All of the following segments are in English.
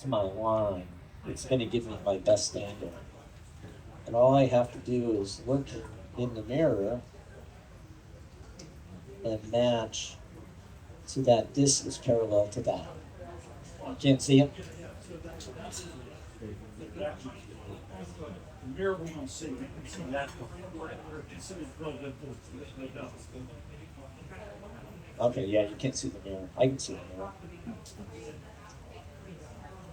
to my line, it's going to give me my best angle. And all I have to do is look in the mirror and match so that this is parallel to that. Can't see it? The mirror we don't see, we can see that. Okay, yeah, you can't see the mirror. I can see the mirror.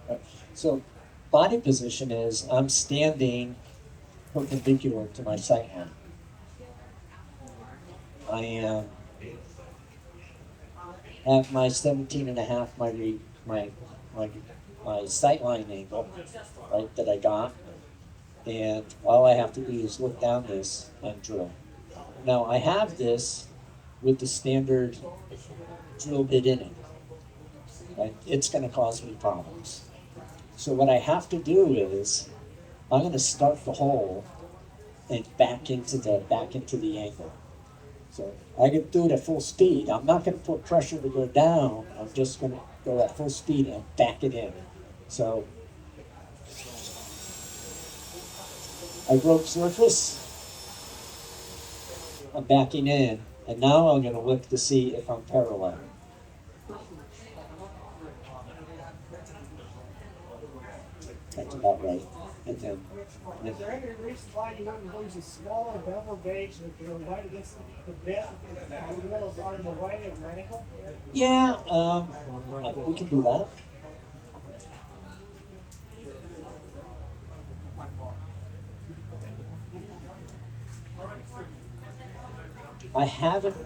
Right. So, body position is I'm standing perpendicular to my sight line. I am at my 17 and a half, my sight line angle, right, that I got. And all I have to do is look down this and drill. Now I have this with the standard drill bit in it. Right? It's going to cause me problems. So what I have to do is I'm going to start the hole and back into the angle. So I can do it at full speed. I'm not going to put pressure to go down. I'm just going to go at full speed and back it in. So I broke surface. I'm backing in, and now I'm going to look to see if I'm parallel. That's about right. And then, Is there any reason why you wouldn't use a smaller bevel gauge if you're right against the bit? The wheels are in the way of your ankle? yeah, we can do that. I haven't,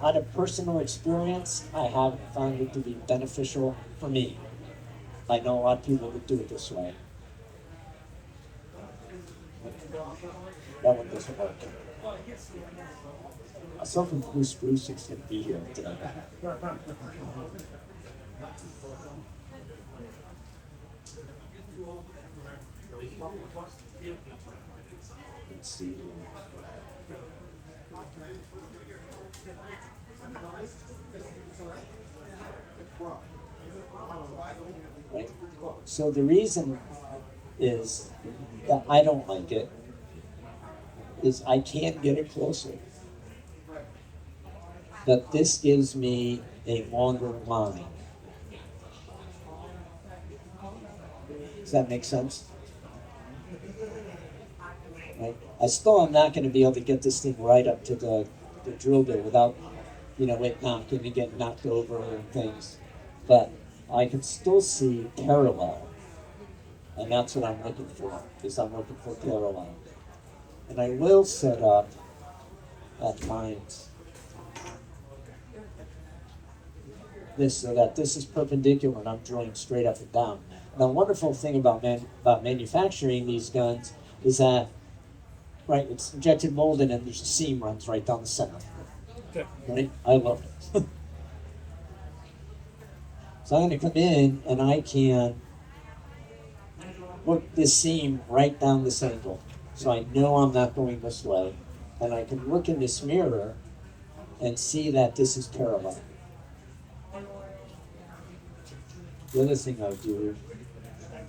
out of personal experience, I haven't found it to be beneficial for me. I know a lot of people would do it this way. That one doesn't work. Myself and Bruce is going to be here today. Let's see. Right? So the reason is that I don't like it is I can't get it closer. But this gives me a longer line. Does that make sense? Right? I still am not going to be able to get this thing right up to the drill bit without, it knocking and getting knocked over and things. But I can still see parallel. And that's what I'm looking for, is I'm looking for parallel. And I will set up at times this so that this is perpendicular and I'm drilling straight up and down. Now, the wonderful thing about manufacturing these guns is that, right, it's injected molded and there's a seam runs right down the center. Okay. Right? I love it. So I'm going to come in and I can work this seam right down this angle. So I know I'm not going this way. And I can look in this mirror and see that this is parallel. The other thing I do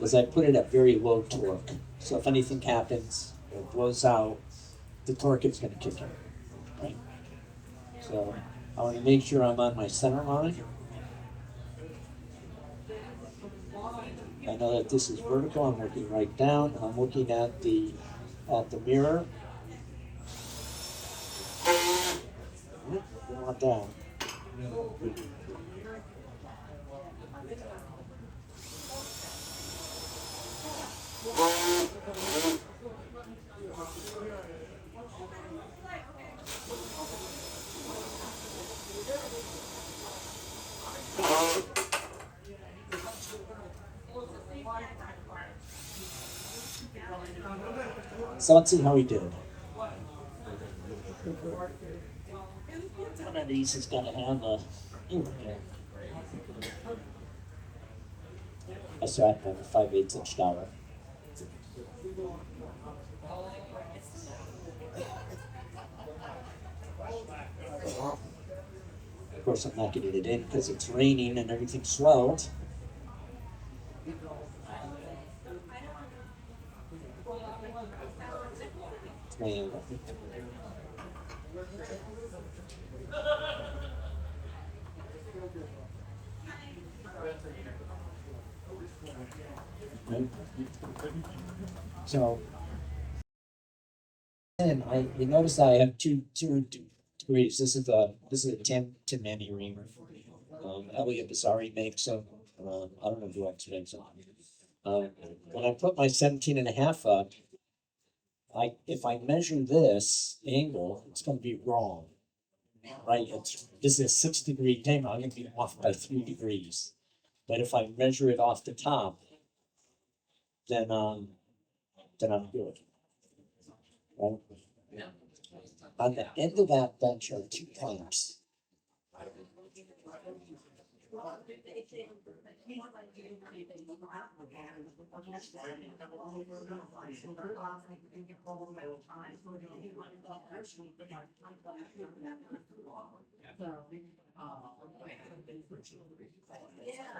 is I put it at very low torque. So if anything happens, or it blows out, the torque is going to kick in. Right? So I want to make sure I'm on my center line. I know that this is vertical. I'm looking right down. I'm looking at the mirror. Not down. So let's see how he did. One of these is going to have a. I still have to have a 5/8 inch dollar. Of course, I'm not getting it in because it's raining and everything's swelled. It's my angle. Right? So, and you notice I have two degrees. This is a 10 many reamer. Elliot Bizarre makes them. I don't know who else makes them. When I put my 17 and a half up, if I measure this angle, it's going to be wrong, right? This is a 6 degree diamond. I'm going to be off by 3 degrees. But if I measure it off the top, then I'm good. Right? On the end of that bench are two clamps.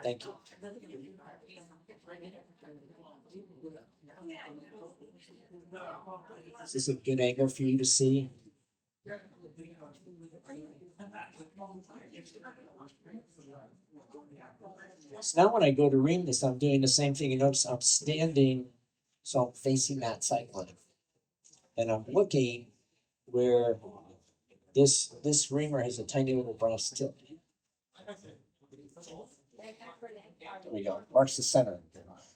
Thank you. Is this a good angle for you to see? So now when I go to ream this, I'm doing the same thing. You notice I'm standing, so I'm facing that sight line. And I'm looking where this reamer has a tiny little brass tip. There we go, marks the center.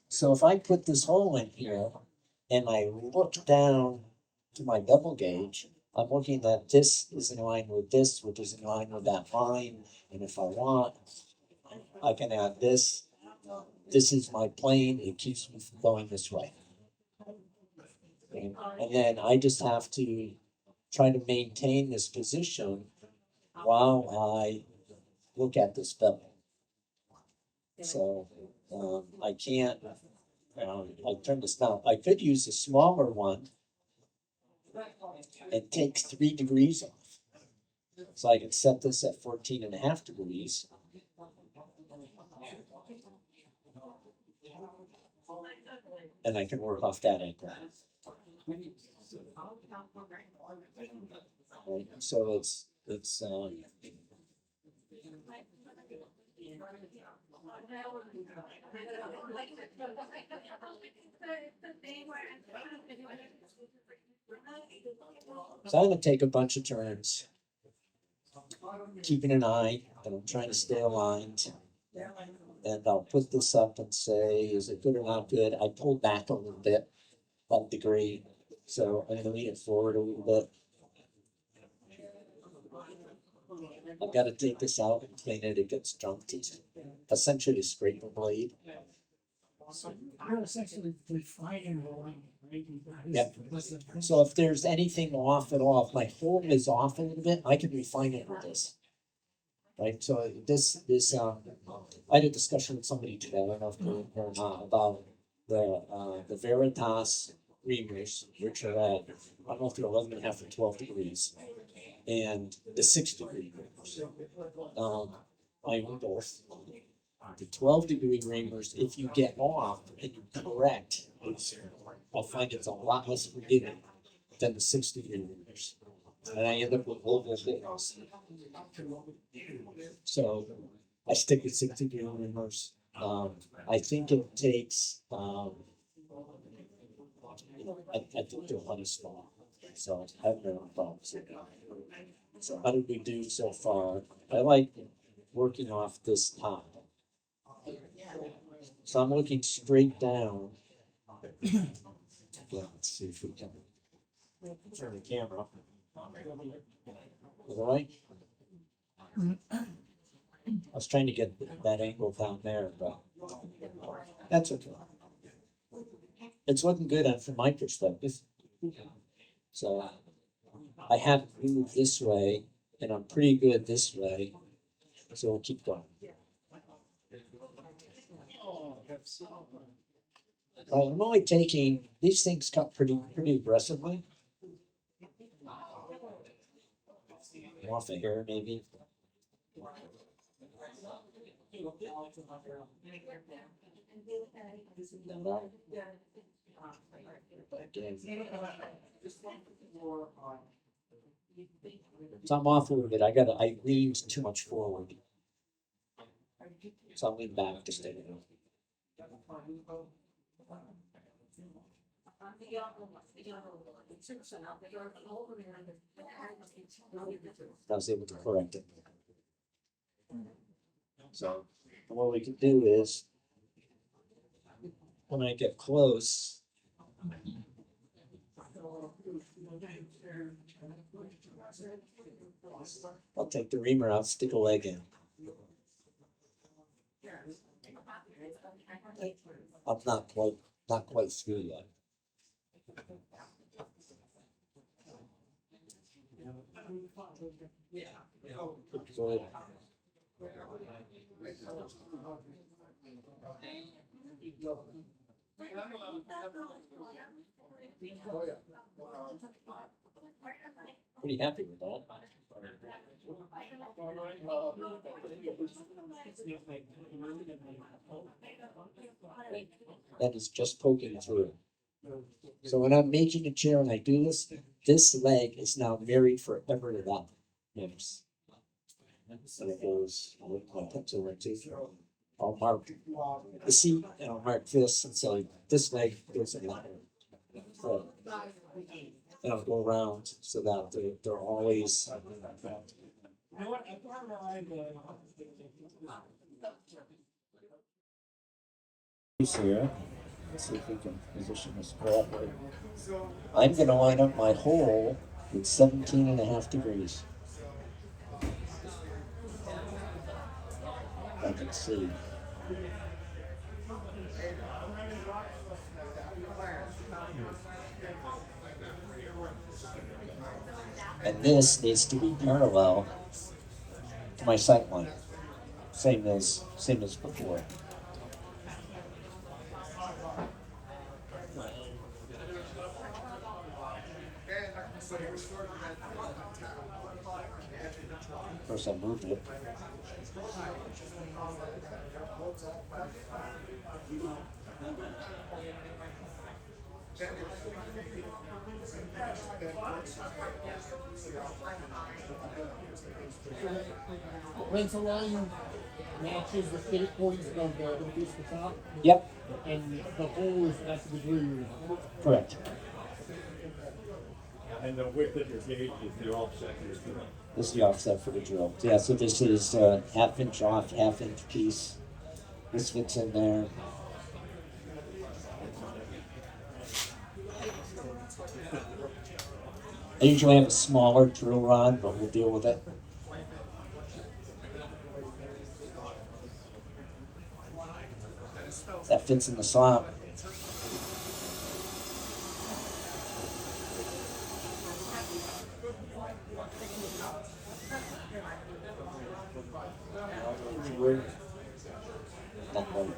So if I put this hole in here and I look down to my bevel gauge, I'm looking that this is in line with this, which is in line with that line. And if I want, I can add this. This is my plane. It keeps me from going this way. And then I just have to try to maintain this position while I look at this bevel. So I can't, I'll turn this down. I could use a smaller one. It takes 3 degrees off. So I can set this at 14 and a half degrees. And I can work off that angle. Right, so it's so I'm gonna take a bunch of turns, keeping an eye that I'm trying to stay aligned. And I'll put this up and say, is it good or not good? I pulled back a little bit, 1 degree. So I'm gonna lean it forward a little bit. I've got to take this out and clean it. It gets junked. Essentially scrape a blade. So you're essentially refining the line, right? Yep. So if there's anything off at all, if my hole is off a little bit, I can refine it with this. Right, so I had a discussion with somebody today, I don't know if they're or not, about the Veritas reamers, which are at, I don't know if they're 11 and a half or 12 degrees, and the 6 degree reamers. I own both. The 12 degree reamers, if you get off and you correct, I find it's a lot less forgiving than the 6 degree reamers. And I end up with oval holes. So I stick with 6 degree reamers. I think it takes, I think they're plenty small. So I have no problems. So how did we do so far? I like working off this top. So I'm looking straight down. Yeah, let's see if we can turn the camera. All right. I was trying to get that angle down there, but that's okay. It's looking good from my perspective. So I have moved this way, and I'm pretty good this way. So we'll keep going. I'm only taking these things cut pretty aggressively. Off of here, maybe. So I'm off a little bit. I leaned too much forward. So I'll lean back to stay. I was able to correct it. So what we can do is, when I get close, I'll take the reamer out, stick a leg in. I'm not quite through yet. Good. Pretty happy with that. That is just poking through. So when I'm making a chair and I do this, this leg is now married forever to that nibs. And it goes, I'll look my pencil right to, I'll mark the seat and I'll mark this, and so this leg goes in that way. So, and I'll go around so that they're always. Here, let's see if we can position this correctly. I'm gonna line up my hole with 17.5 degrees. I can see. And this needs to be parallel to my sight line. Same as before. Of course, I moved it. Rental line matches the fake points of the piece of the top, Yep, and the hole is at the degree. correct. And the width of your gauge is the offset. This is the offset for the drill. Yeah, so this is half-inch off, half-inch piece. This fits in there. I usually have a smaller drill rod, but we'll deal with it. That fits in the slot. Not quite.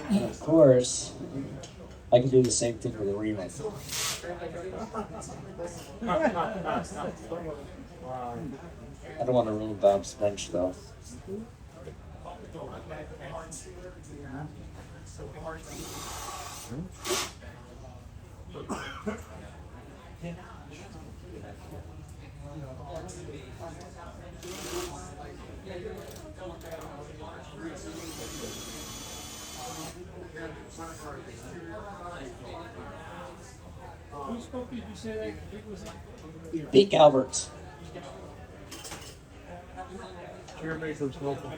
And of course, I can do the same thing with a reman. I don't want to ruin Bob's bench though. Whose book did you say that it was? Beak Alberts. Chairmaker's local.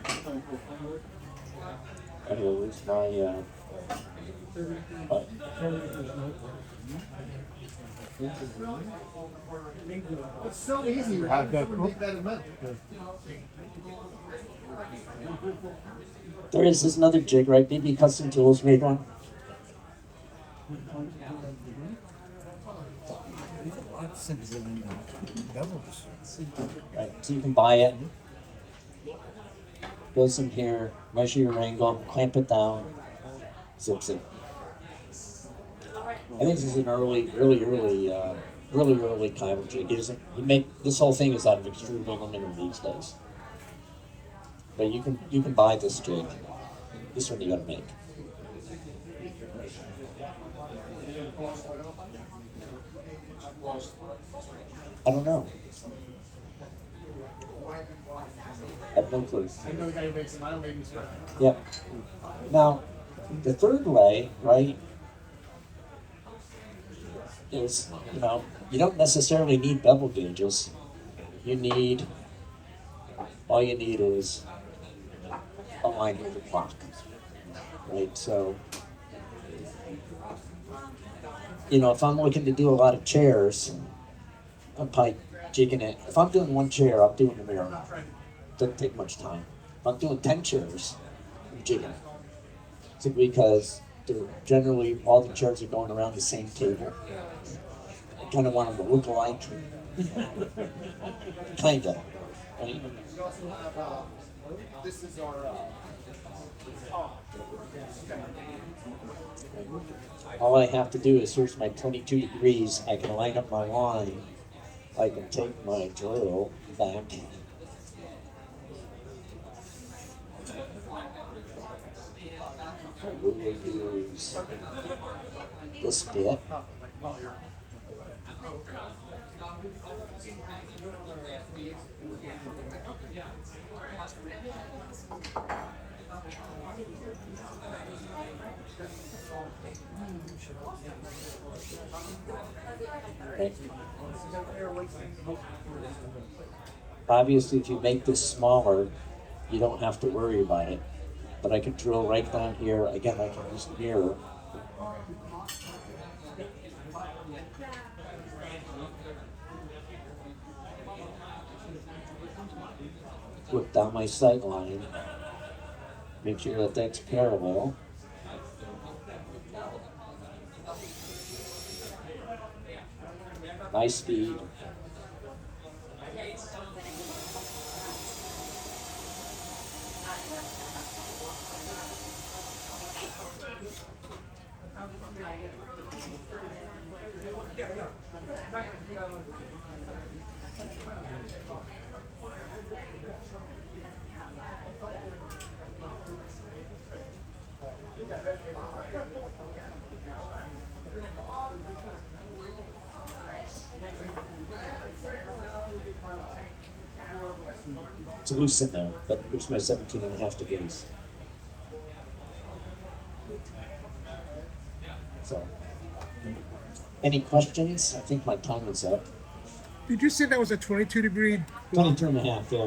I will lose my It's so easy. I've got there is another jig, right? Maybe Custom Tools made one. Right, so you can buy it. goes in here, measure your angle, clamp it down, zips it. I think this is an early kind of jig. You make this whole thing is out of extruded aluminum these days. But you can buy this jig. This one you gotta make. I don't know. I have no clue. I know the guy who makes them. I don't make them straight. Yep. Now, the third way, right, is, you don't necessarily need bevel gauges. All you need is a line with the clock, right? So, if I'm looking to do a lot of chairs, I'm probably jigging it. If I'm doing one chair, I'm doing the mirror. Doesn't take much time. If I'm doing 10 chairs, I'm jigging it. Simply because generally all the chairs are going around the same table. I kind of want them to look alike. Kind of. Right? This is our. All I have to do is, here's my 22 degrees. I can line up my line. I can take my drill back. We will use this bit. Okay. Obviously, if you make this smaller, you don't have to worry about it. But I can drill right down here. Again, I can use the mirror. Look down my sight line. Make sure that that's parallel. Nice speed. It's loose in there, but here's my 17.5 degrees. So, any questions? I think my time is up. Did you say that was a 22 degree? 22.5, yeah.